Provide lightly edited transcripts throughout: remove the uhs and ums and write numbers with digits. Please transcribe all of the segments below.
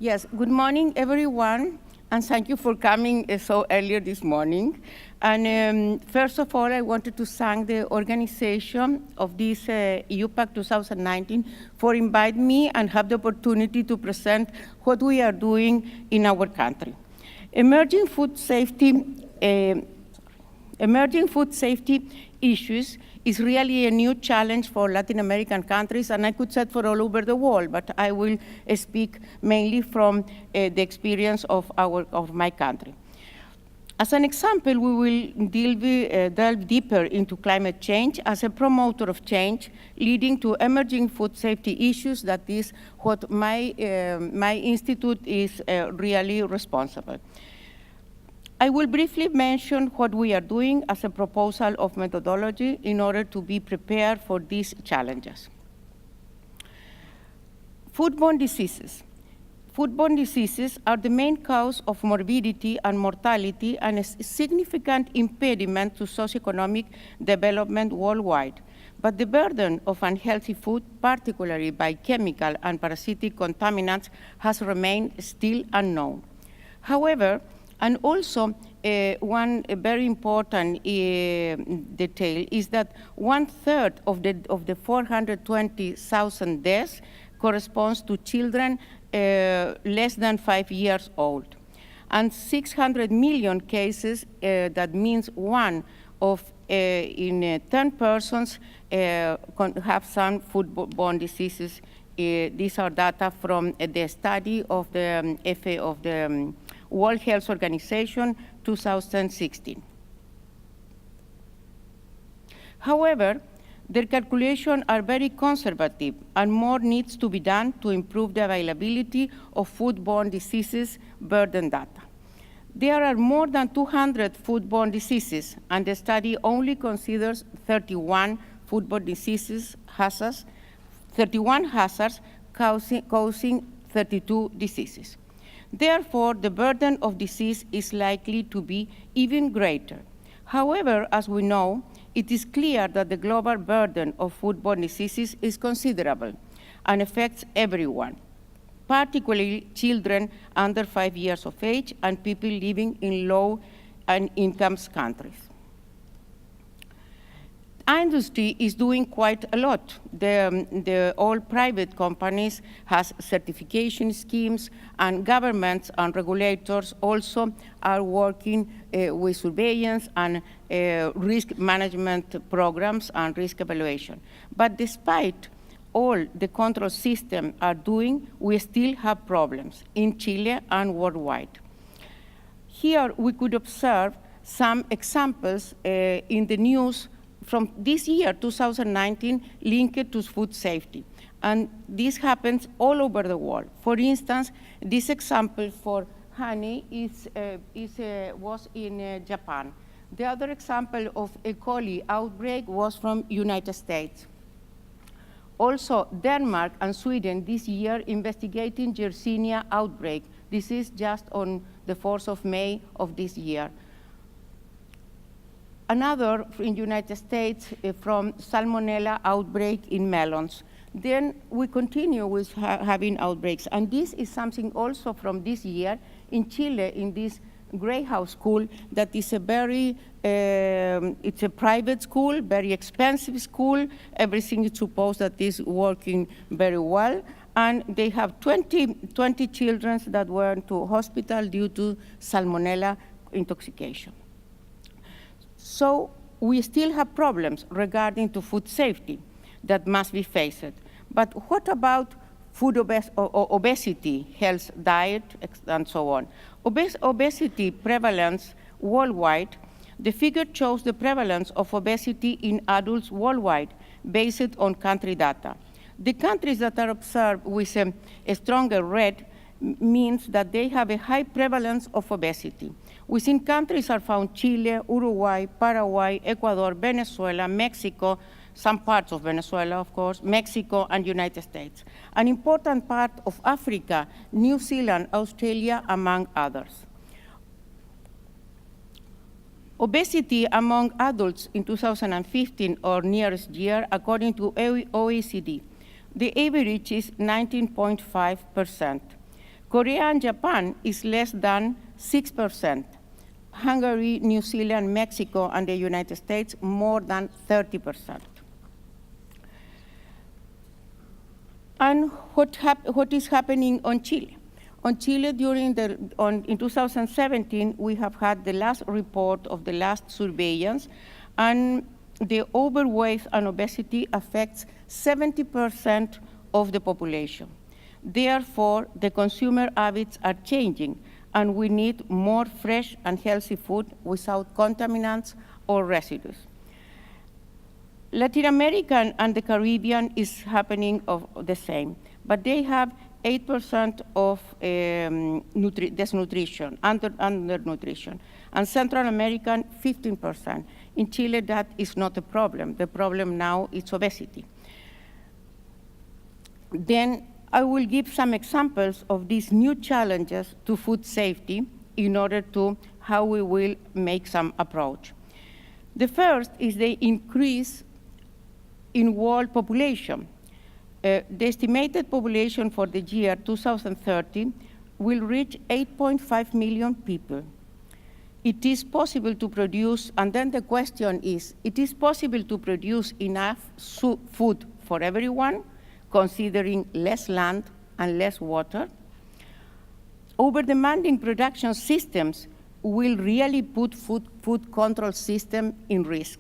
Yes, good morning, everyone, and thank you for coming so earlier this morning. And first of all, I wanted to thank the organization of this EUPAC 2019 for inviting me and have the opportunity to present what we are doing in our country. Emerging food safety issues is really a new challenge for Latin American countries, and I could say for all over the world, but I will speak mainly from the experience of my country. As an example, we will delve deeper into climate change as a promoter of change, leading to emerging food safety issues. That is what my institute is really responsible. I will briefly mention what we are doing as a proposal of methodology in order to be prepared for these challenges. Foodborne diseases. Foodborne diseases are the main cause of morbidity and mortality and a significant impediment to socioeconomic development worldwide. But the burden of unhealthy food, particularly by chemical and parasitic contaminants, has remained still unknown. However, and also, one very important detail is that 1/3 of the 420,000 deaths corresponds to children less than 5 years old. And 600 million cases, that means one in 10 persons have some foodborne diseases. These are data from the study of the World Health Organization 2016. However, their calculations are very conservative, and more needs to be done to improve the availability of foodborne diseases burden data. There are more than 200 foodborne diseases, and the study only considers 31 foodborne diseases hazards, 31 hazards causing 32 diseases. Therefore, the burden of disease is likely to be even greater. However, as we know, it is clear that the global burden of foodborne diseases is considerable and affects everyone, particularly children under 5 years of age and people living in low-income countries. Industry is doing quite a lot. All private companies has certification schemes, and governments and regulators also are working with surveillance and risk management programs and risk evaluation. But despite all the control systems are doing, we still have problems in Chile and worldwide. Here we could observe some examples in the news from this year, 2019, linked to food safety. And this happens all over the world. For instance, this example for honey was in Japan. The other example of E. coli outbreak was from United States. Also, Denmark and Sweden this year investigating Yersinia outbreak. This is just on the 4th of May of this year. Another in United States from Salmonella outbreak in melons. Then we continue with having outbreaks. And this is something also from this year in Chile, in this Gras school that is it's a private school, very expensive school. Everything is supposed that is working very well. And they have 20 children that went to hospital due to Salmonella intoxication. So we still have problems regarding to food safety that must be faced. But what about food obesity, health, diet, and so on? Obesity prevalence worldwide, the figure shows the prevalence of obesity in adults worldwide based on country data. The countries that are observed with a stronger red means that they have a high prevalence of obesity. Within countries are found Chile, Uruguay, Paraguay, Ecuador, Venezuela, Mexico, some parts of Venezuela, of course, Mexico, and United States. An important part of Africa, New Zealand, Australia, among others. Obesity among adults in 2015 or nearest year, according to OECD, the average is 19.5%. Korea and Japan is less than 6%. Hungary, New Zealand, Mexico, and the United States, more than 30%. And what is happening on Chile? On Chile, in 2017, we have had the last report of the last surveillance, and the overweight and obesity affects 70% of the population. Therefore, the consumer habits are changing, and we need more fresh and healthy food without contaminants or residues. Latin America and the Caribbean is happening of the same, but they have 8% of desnutrition, undernutrition, and Central American 15%. In Chile, that is not a problem. The problem now is obesity. Then I will give some examples of these new challenges to food safety in order to how we will make some approach. The first is the increase in world population. The estimated population for the year 2030 will reach 8.5 million people. It is possible to produce, and then the question is, it is possible to produce enough food for everyone, considering less land and less water? Over-demanding production systems will really put food control system in risk,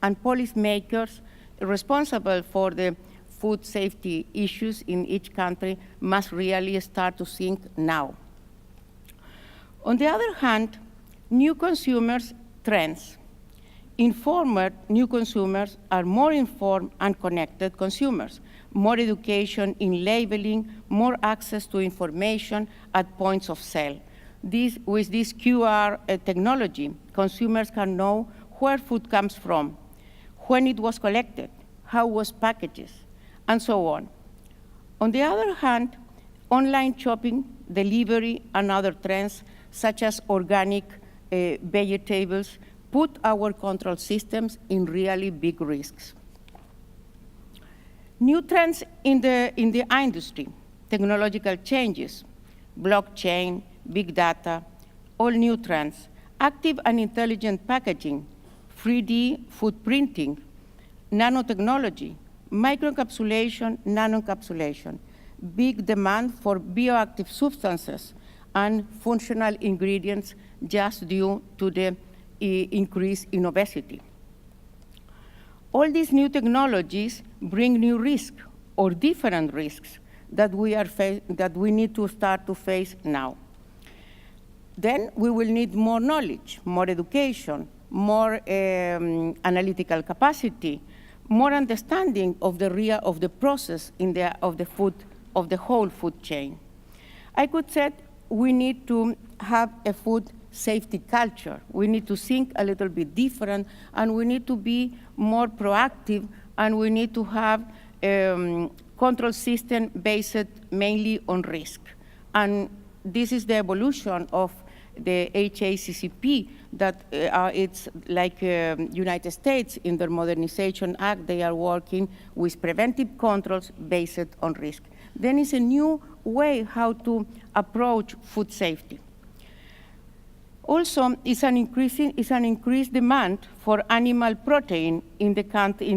and policymakers responsible for the food safety issues in each country must really start to think now. On the other hand, new consumers' trends. Informed new consumers are more informed and connected consumers, more education in labeling, more access to information at points of sale. With this QR technology, consumers can know where food comes from, when it was collected, how it was packaged, and so on. On the other hand, online shopping, delivery, and other trends, such as organic vegetables, put our control systems in really big risks. New trends in the industry, technological changes, blockchain, big data, all new trends, active and intelligent packaging, 3D food printing, nanotechnology, microencapsulation, nanoencapsulation, big demand for bioactive substances and functional ingredients just due to the increase in obesity. All these new technologies bring new risks or different risks that we need to start to face now. Then we will need more knowledge, more education, more analytical capacity, more understanding of the process of the whole food chain. I could say we need to have a food safety culture. We need to think a little bit different, and we need to be more proactive, and we need to have control system based mainly on risk. And this is the evolution of the HACCP that it's like United States in their Modernization Act, they are working with preventive controls based on risk. Then it's a new way how to approach food safety. Also, it's an increased demand for animal protein in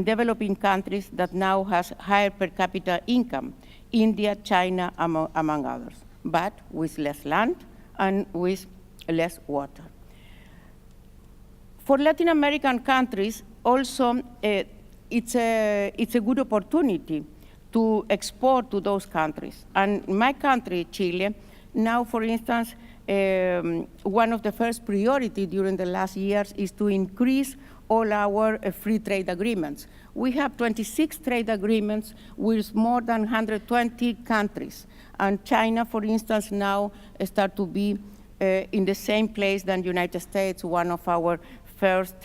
developing countries that now has higher per capita income, India, China, among others, but with less land and with less water. For Latin American countries, also, it's a good opportunity to export to those countries. And my country, Chile, now, for instance, one of the first priority during the last years is to increase all our free trade agreements. We have 26 trade agreements with more than 120 countries. And China, for instance, now start to be in the same place than United States, one of our first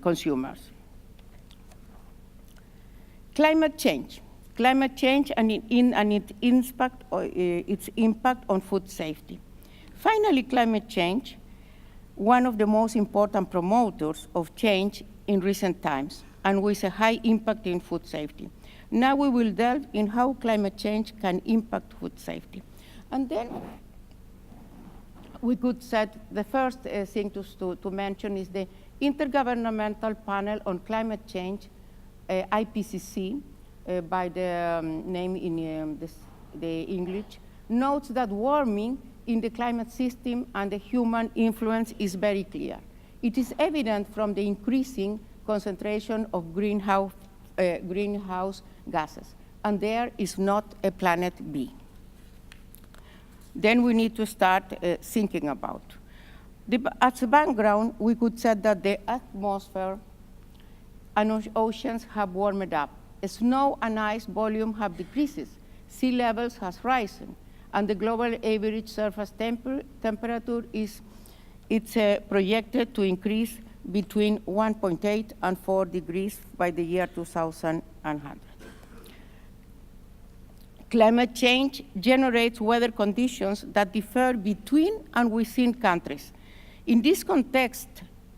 consumers. Climate change. Climate change and its impact on food safety. Finally, climate change, one of the most important promoters of change in recent times, and with a high impact in food safety. Now we will delve in how climate change can impact food safety. And then we could set the first thing to mention is the Intergovernmental Panel on Climate Change, IPCC, by the name in the English, notes that warming in the climate system and the human influence is very clear. It is evident from the increasing concentration of greenhouse gases, and there is not a planet B. Then we need to start thinking about. As a background, we could say that the atmosphere and oceans have warmed up. Snow and ice volume have decreased, sea levels has risen, and the global average surface temperature is projected to increase between 1.8 and 4 degrees by the year 2100. Climate change generates weather conditions that differ between and within countries. In this context,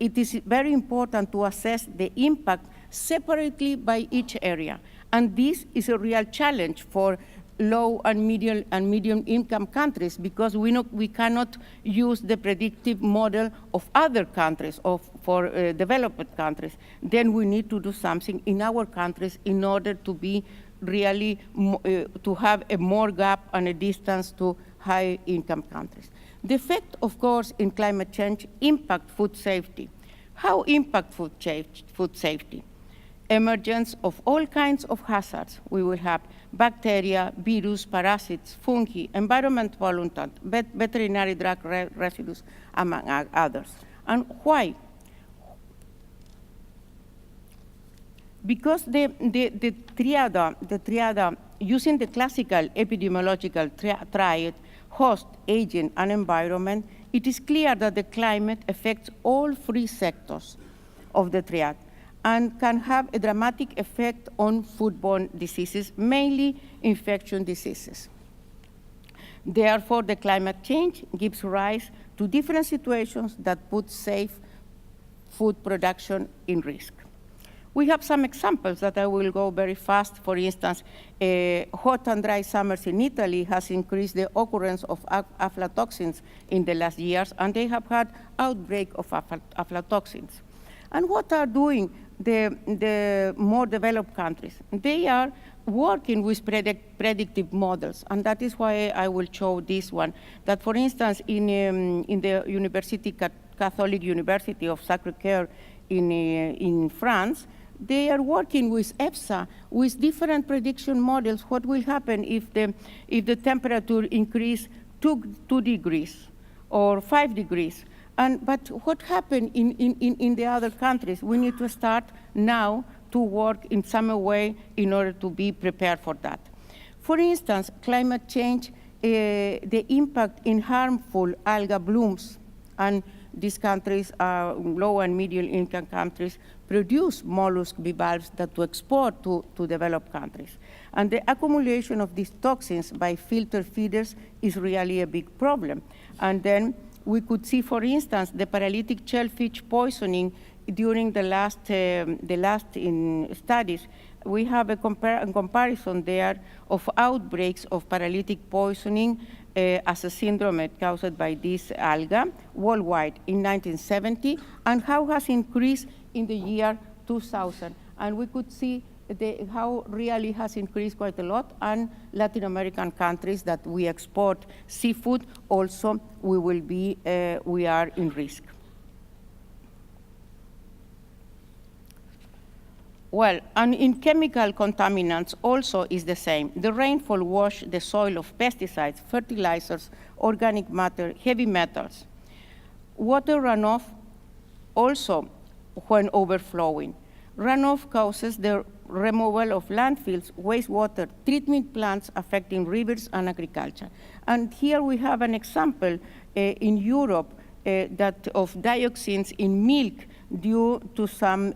it is very important to assess the impact separately by each area. And this is a real challenge for low and medium income countries, because we cannot use the predictive model of other countries, for developed countries. Then we need to do something in our countries in order to be really to have a more gap and a distance to high income countries. The effect, of course, in climate change impact food safety. How impact food safety? Emergence of all kinds of hazards. We will have bacteria, virus, parasites, fungi, environment pollutants, veterinary drug residues, among others. And why? Because the triad, using the classical epidemiological triad, host, agent, and environment, it is clear that the climate affects all three sectors of the triad and can have a dramatic effect on foodborne diseases, mainly infection diseases. Therefore, the climate change gives rise to different situations that put safe food production in risk. We have some examples that I will go very fast. For instance, hot and dry summers in Italy has increased the occurrence of aflatoxins in the last years, and they have had outbreak of aflatoxins. And what are doing the more developed countries? They are working with predictive models, and that is why I will show this one. That, for instance, in the Catholic University of Sacré-Cœur in France, they are working with EFSA with different prediction models. What will happen if the temperature increase 2 degrees or 5 degrees? But what happened in the other countries? We need to start now to work in some way in order to be prepared for that. For instance, climate change, the impact in harmful algae blooms, and these countries are low and medium income countries, produce mollusk bivalves that to export to developed countries. And the accumulation of these toxins by filter feeders is really a big problem. And then we could see, for instance, the paralytic shellfish poisoning during the last studies. We have a comparison there of outbreaks of paralytic poisoning as a syndrome caused by this alga worldwide in 1970, and how has increased in the year 2000. And we could see how really has increased quite a lot, and Latin American countries that we export seafood also we are in risk. Well, and in chemical contaminants also is the same. The rainfall wash the soil of pesticides, fertilizers, organic matter, heavy metals. Water runoff also when overflowing. Runoff causes the removal of landfills, wastewater, treatment plants affecting rivers and agriculture. And here we have an example in Europe that of dioxins in milk due to some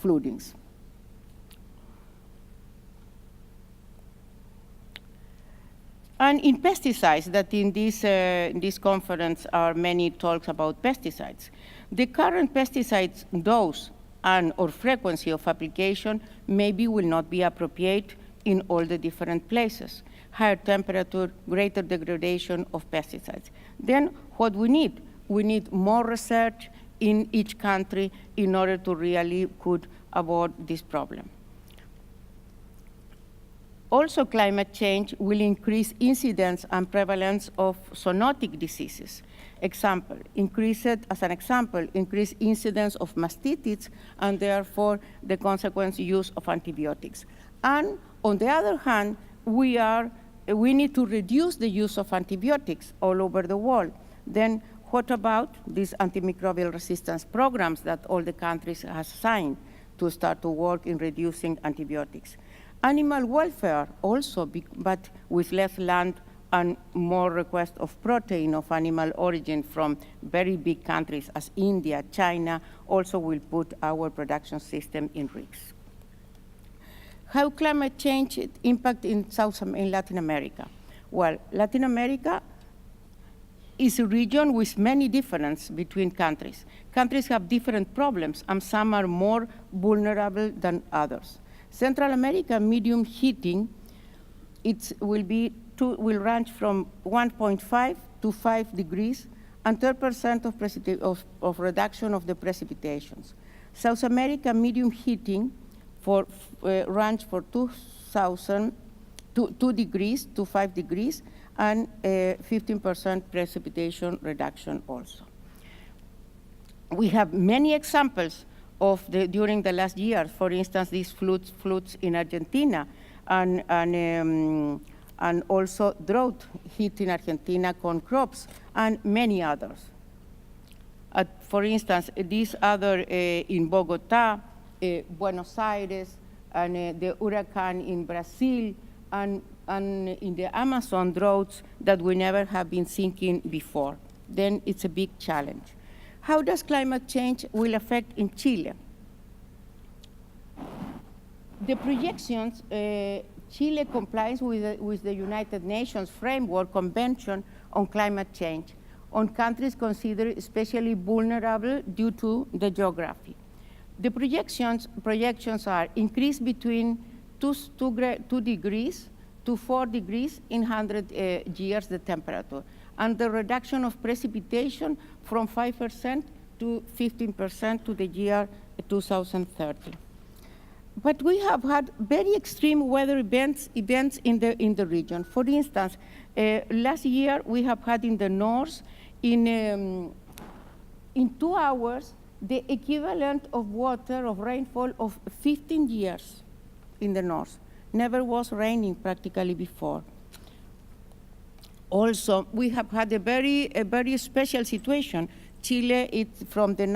floodings. And in pesticides, that in this conference are many talks about pesticides. The current pesticides dose and or frequency of application maybe will not be appropriate in all the different places. Higher temperature, greater degradation of pesticides. Then what we need? We need more research in each country in order to really could avoid this problem. Also, climate change will increase incidence and prevalence of zoonotic diseases. As an example, increased incidence of mastitis and therefore the consequent use of antibiotics. And on the other hand, we need to reduce the use of antibiotics all over the world. Then what about these antimicrobial resistance programs that all the countries have signed to start to work in reducing antibiotics? Animal welfare also, but with less land and more request of protein of animal origin from very big countries as India, China, also will put our production system in risk. How climate change impact in Latin America? Well, Latin America is a region with many differences between countries. Countries have different problems, and some are more vulnerable than others. Central America medium heating, will range from 1.5 to 5 degrees and 30% of reduction of the precipitations. South America medium heating range for 2 degrees to 5 degrees and 15% precipitation reduction also. We have many examples during the last year, for instance, these floods in Argentina and also drought hit in Argentina corn crops and many others. For instance, these other in Bogota, Buenos Aires, and the hurricane in Brazil, and in the Amazon droughts that we never have been thinking before. Then it's a big challenge. How does climate change will affect in Chile? The projections, Chile complies with the United Nations Framework Convention on Climate Change on countries considered especially vulnerable due to the geography. The projections are increase between 2 degrees to 4 degrees in 100 years the temperature, and the reduction of precipitation from 5% to 15% to the year 2030. But we have had very extreme weather events in the region. For instance, last year we have had in the north, in 2 hours, the equivalent of water, of rainfall of 15 years in the north. Never was raining practically before. Also, we have had a very special situation. Chile, it's from the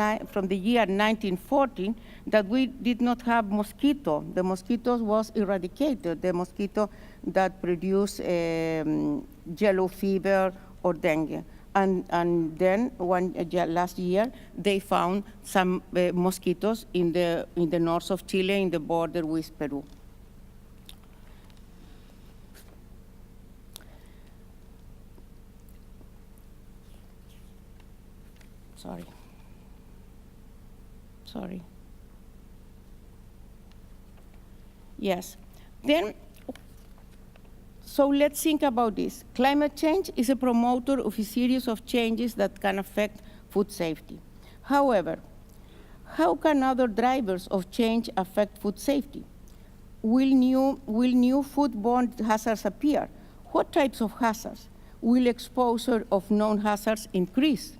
year 1914 that we did not have mosquito. The mosquitoes was eradicated, the mosquito that produce yellow fever or dengue. And then last year, they found some mosquitoes in the north of Chile, in the border with Peru. Sorry. Yes. Then, so let's think about this. Climate change is a promoter of a series of changes that can affect food safety. However, how can other drivers of change affect food safety? Will new foodborne hazards appear? What types of hazards? Will exposure of known hazards increase?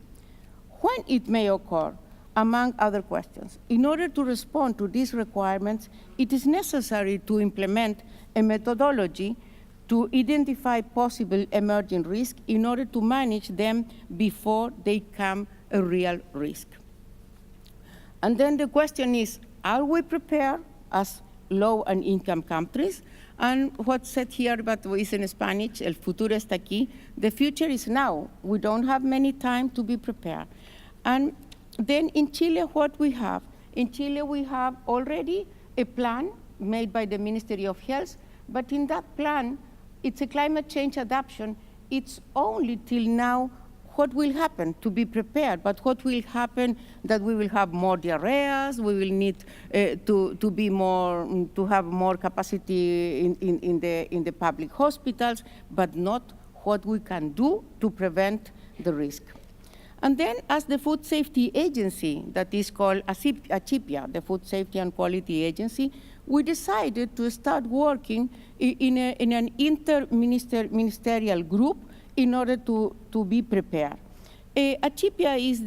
When it may occur, among other questions. In order to respond to these requirements, it is necessary to implement a methodology to identify possible emerging risks in order to manage them before they become a real risk. And then the question is, are we prepared as low and income countries? And what's said here, but is in Spanish, el futuro está aquí. The future is now. We don't have many time to be prepared. And then in Chile, what we have? In Chile, we have already a plan made by the Ministry of Health, but in that plan, it's a climate change adaptation. It's only till now what will happen to be prepared, but what will happen that we will have more diarrheas, we will need to have more capacity in the public hospitals, but not what we can do to prevent the risk. And then as the Food Safety Agency, that is called ACIPIA, the Food Safety and Quality Agency, we decided to start working in an interministerial group in order to be prepared. ACIPIA is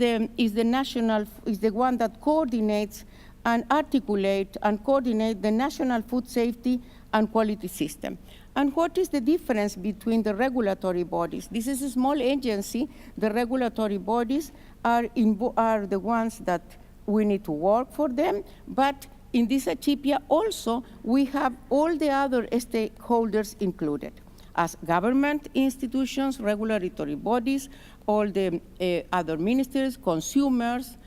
the one that coordinates and articulates and coordinates the national food safety and quality system. And what is the difference between the regulatory bodies? This is a small agency. The regulatory bodies are the ones that we need to work for them, but in this ACIPIA also, we have all the other stakeholders included, as government institutions, regulatory bodies, all the other ministries, consumers,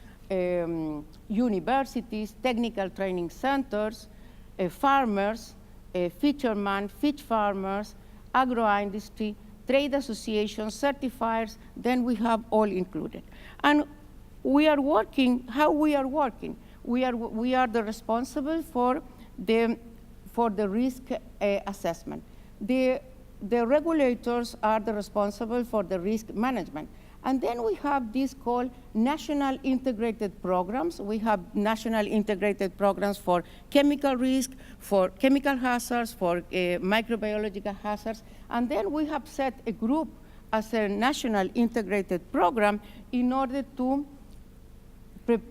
universities, technical training centers, farmers, fishermen, fish farmers, agro-industry, trade associations, certifiers, then we have all included. And we are working, how we are working? We are the responsible for the risk assessment. The regulators are the responsible for the risk management. And then we have this called national integrated programs. We have national integrated programs for chemical risk, for chemical hazards, for microbiological hazards. And then we have set a group as a national integrated program in order to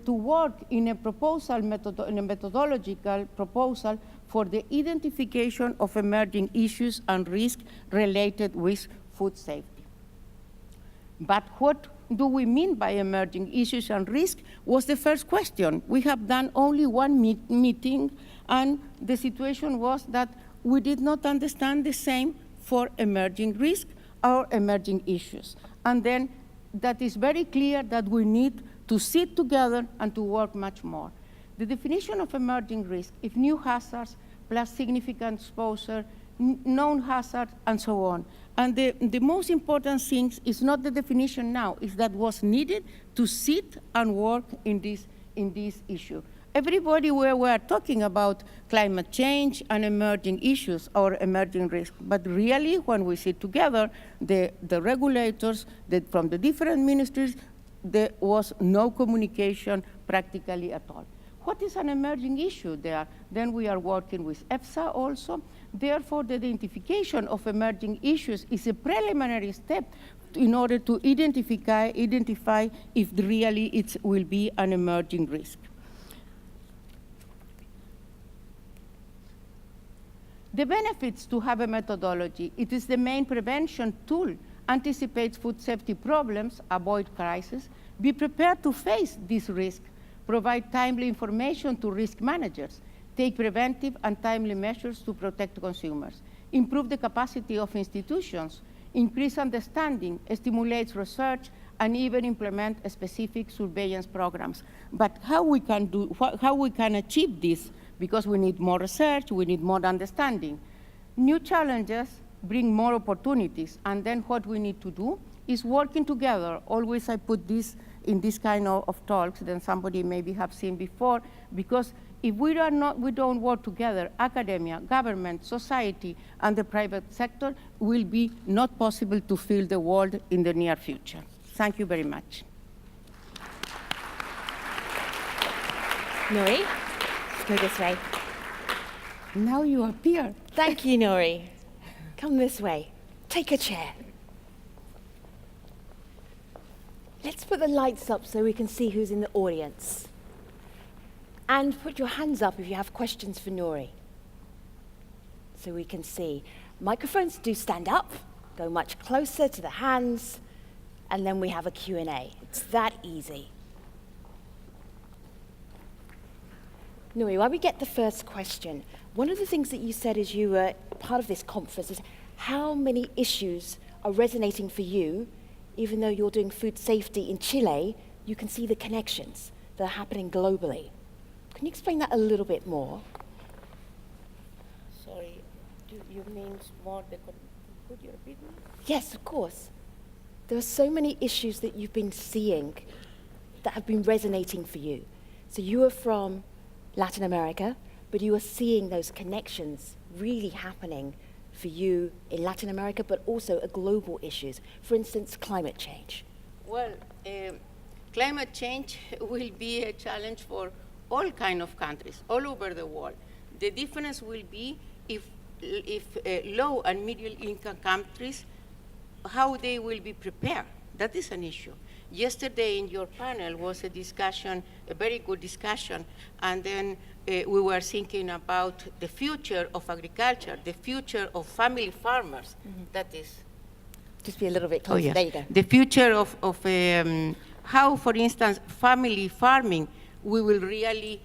work in a proposal, in a methodological proposal for the identification of emerging issues and risks related with food safety. But what do we mean by emerging issues and risk was the first question. We have done only one meeting, and the situation was that we did not understand the same for emerging risk or emerging issues. And then that is very clear that we need to sit together and to work much more. The definition of emerging risk, if new hazards plus significant exposure, known hazards, and so on. And the most important thing is not the definition now, is that was needed to sit and work in this issue. Everybody we are talking about climate change and emerging issues or emerging risks, but really when we sit together, the regulators from the different ministries, there was no communication practically at all. What is an emerging issue there? Then we are working with EFSA also. Therefore, the identification of emerging issues is a preliminary step in order to identify if really it will be an emerging risk. The benefits to have a methodology, it is the main prevention tool, anticipates food safety problems, avoid crises, be prepared to face this risk, provide timely information to risk managers, take preventive and timely measures to protect consumers, improve the capacity of institutions, increase understanding, stimulates research, and even implement specific surveillance programs. But how we can achieve this? Because we need more research, we need more understanding. New challenges bring more opportunities, and then what we need to do is working together. Always I put this in this kind of talks that somebody maybe have seen before, because if we don't work together, academia, government, society, and the private sector, will be not possible to fill the world in the near future. Thank you very much. Nuri, let's go this way. Now you appear. Thank you, Nuri. Come this way. Take a chair. Let's put the lights up so we can see who's in the audience. And put your hands up if you have questions for Nuri, so we can see. Microphones do stand up, go much closer to the hands, and then we have a Q&A. It's that easy. Nuri, while we get the first question, one of the things that you said as you were part of this conference is how many issues are resonating for you. Even though you're doing food safety in Chile, you can see the connections that are happening globally. Can you explain that a little bit more? Sorry, do you mean more could you repeat me? Yes, of course. There are so many issues that you've been seeing that have been resonating for you. So you are from Latin America, but you are seeing those connections really happening for you in Latin America, but also a global issues. For instance, climate change. Well, climate change will be a challenge for all kind of countries all over the world. The difference will be if low and middle income countries, how they will be prepared. That is an issue. Yesterday in your panel was a discussion, a very good discussion, and then we were thinking about the future of agriculture, the future of family farmers. That is. Just be a little bit closer. Yes. There you go. The future of how, for instance, family farming, we will really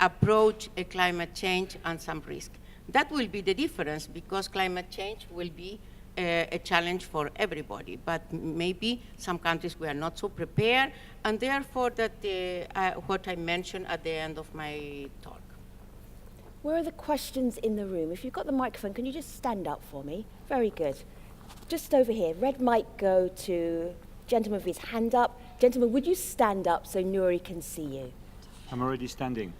approach a climate change and some risk. That will be the difference, because climate change will be a challenge for everybody, but maybe some countries we are not so prepared, and therefore that what I mentioned at the end of my talk. Where are the questions in the room? If you've got the microphone, can you just stand up for me? Very good. Just over here, red mic go to gentleman with his hand up. Gentleman, would you stand up so Nuri can see you? I'm already standing.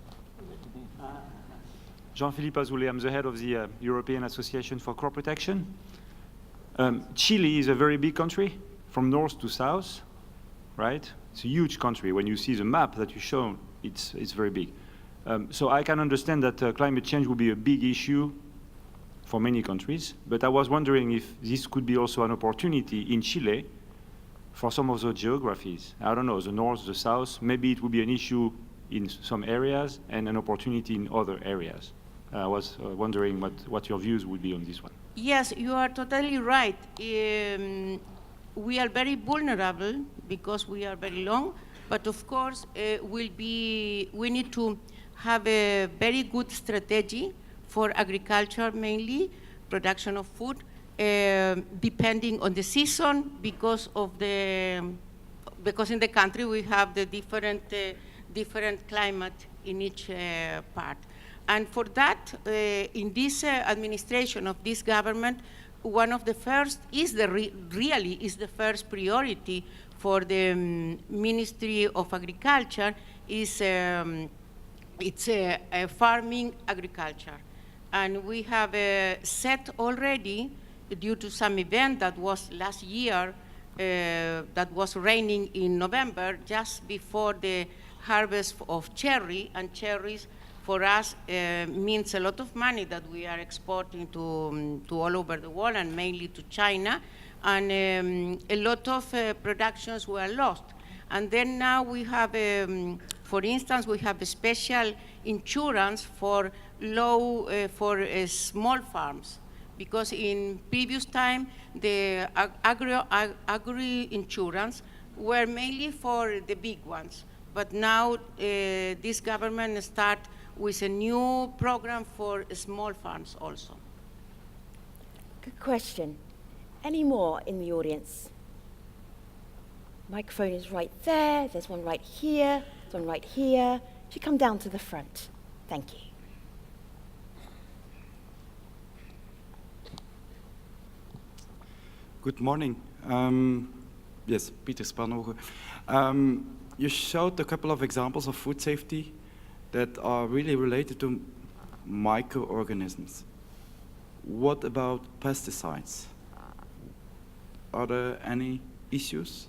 Jean-Philippe Azoulay, I'm the head of the European Association for Crop Protection. Chile is a very big country, from north to south, right? It's a huge country. When you see the map that you shown, it's very big. So I can understand that climate change will be a big issue for many countries, but I was wondering if this could be also an opportunity in Chile for some of the geographies. I don't know, the north, the south, maybe it would be an issue in some areas and an opportunity in other areas. I was wondering what your views would be on this one. Yes, you are totally right. We are very vulnerable because we are very long, but of course we need to have a very good strategy for agriculture, mainly production of food, depending on the season, because in the country we have the different climate in each part. And for that, in this administration of this government, one of the first is really is the first priority for the Ministry of Agriculture is it's farming agriculture, and we have set already, due to some event that was last year, that was raining in November, just before the harvest of cherry, and cherries for us means a lot of money that we are exporting to all over the world, and mainly to China, and a lot of productions were lost. And then now we have, for instance, we have a special insurance for small farms, because in previous time the agri insurance were mainly for the big ones, but now this government start with a new program for small farms also. Good question. Any more in the audience? Microphone is right there. There's one right here. There's one right here. If you come down to the front. Thank you. Good morning. Yes, Peter Spanhoge. You showed a couple of examples of food safety that are really related to microorganisms. What about pesticides? Are there any issues?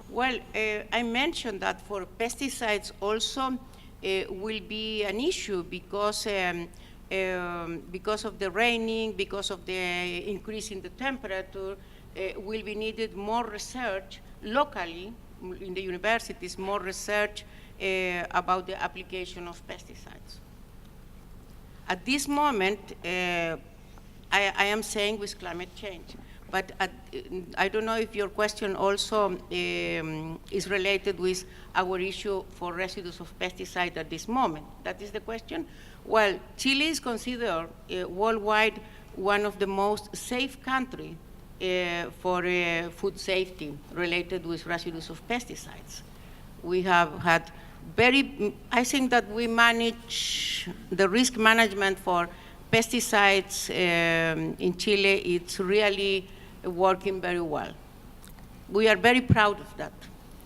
Well, I mentioned that for pesticides also will be an issue because of the raining, because of the increase in the temperature, will be needed more research locally in the universities, more research about the application of pesticides. At this moment, I am saying with climate change, but I don't know if your question also is related with our issue for residues of pesticide at this moment. That is the question? Well, Chile is considered worldwide one of the most safe countries for food safety related with residues of pesticides. We have had I think that we manage the risk management for pesticides in Chile. It's really working very well. We are very proud of that.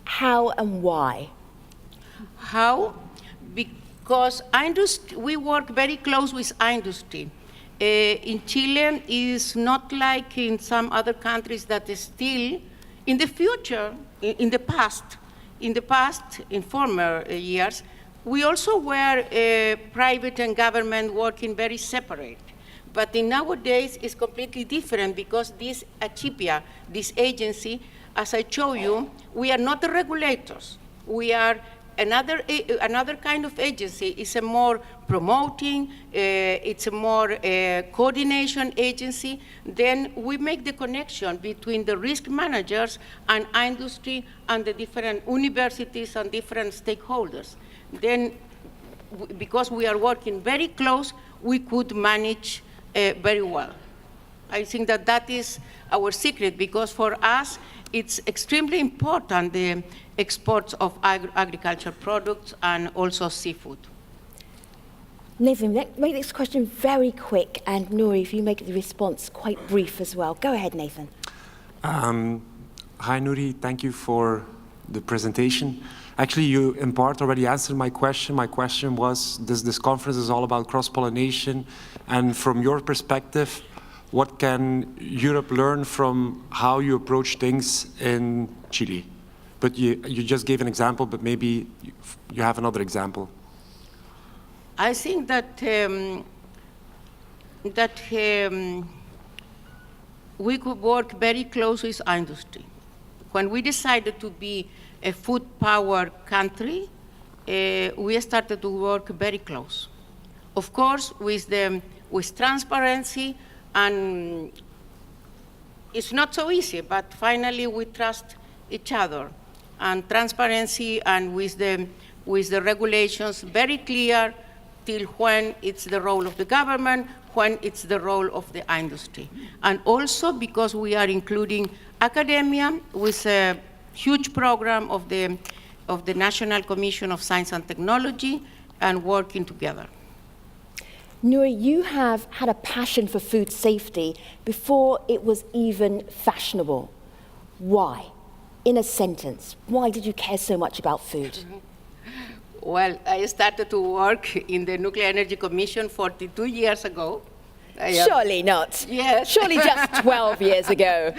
How and why? How? Because we work very close with industry. In Chile, it is not like in some other countries that is still, in the future, in the past, in former years, we also were private and government working very separate. But in nowadays, it's completely different because this ACHIPIA, this agency, as I show you, we are not the regulators. We are another kind of agency. It's a more promoting, it's a more coordination agency. Then we make the connection between the risk managers and industry and the different universities and different stakeholders. Then, because we are working very close, we could manage very well. I think that that is our secret, because for us, it's extremely important, the exports of agricultural products and also seafood. Nathan, make this question very quick, and Nuri, if you make the response quite brief as well. Go ahead, Nathan. Hi, Nuri. Thank you for the presentation. Actually, you in part already answered my question. My question was, this conference is all about cross-pollination, and from your perspective, what can Europe learn from how you approach things in Chile? But you just gave an example, but maybe you have another example. I think that we could work very close with industry. When we decided to be a food power country, we started to work very close. Of course, with transparency, and it's not so easy, but finally we trust each other. And transparency and with the regulations very clear till when it's the role of the government, when it's the role of the industry. And also because we are including academia with a huge program of the National Commission of Science and Technology and working together. Nuri, you have had a passion for food safety before it was even fashionable. Why? In a sentence, why did you care so much about food? Well, I started to work in the Nuclear Energy Commission 42 years ago. Surely not. Yes. Surely just 12 years ago.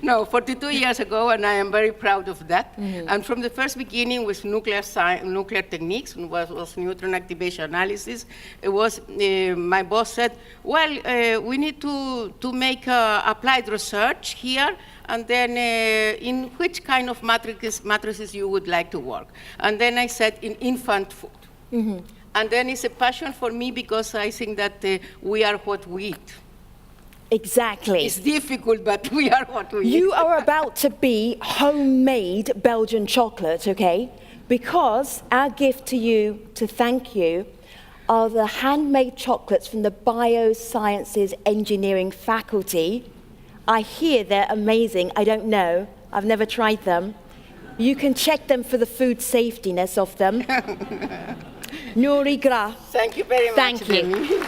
No, 42 years ago, and I am very proud of that. Mm-hmm. And from the first beginning with nuclear techniques, was neutron activation analysis, it was, my boss said, well, we need to make applied research here, and then in which kind of matrices you would like to work. And then I said, in infant food. Mm-hmm. And then it's a passion for me because I think that we are what we eat. Exactly. It's difficult, but we are what we eat. You are about to be homemade Belgian chocolate, okay? Because our gift to you, to thank you, are the handmade chocolates from the Biosciences Engineering faculty. I hear they're amazing. I don't know. I've never tried them. You can check them for the food safetiness of them. Nuri, Gras. Thank you very much. Thank you.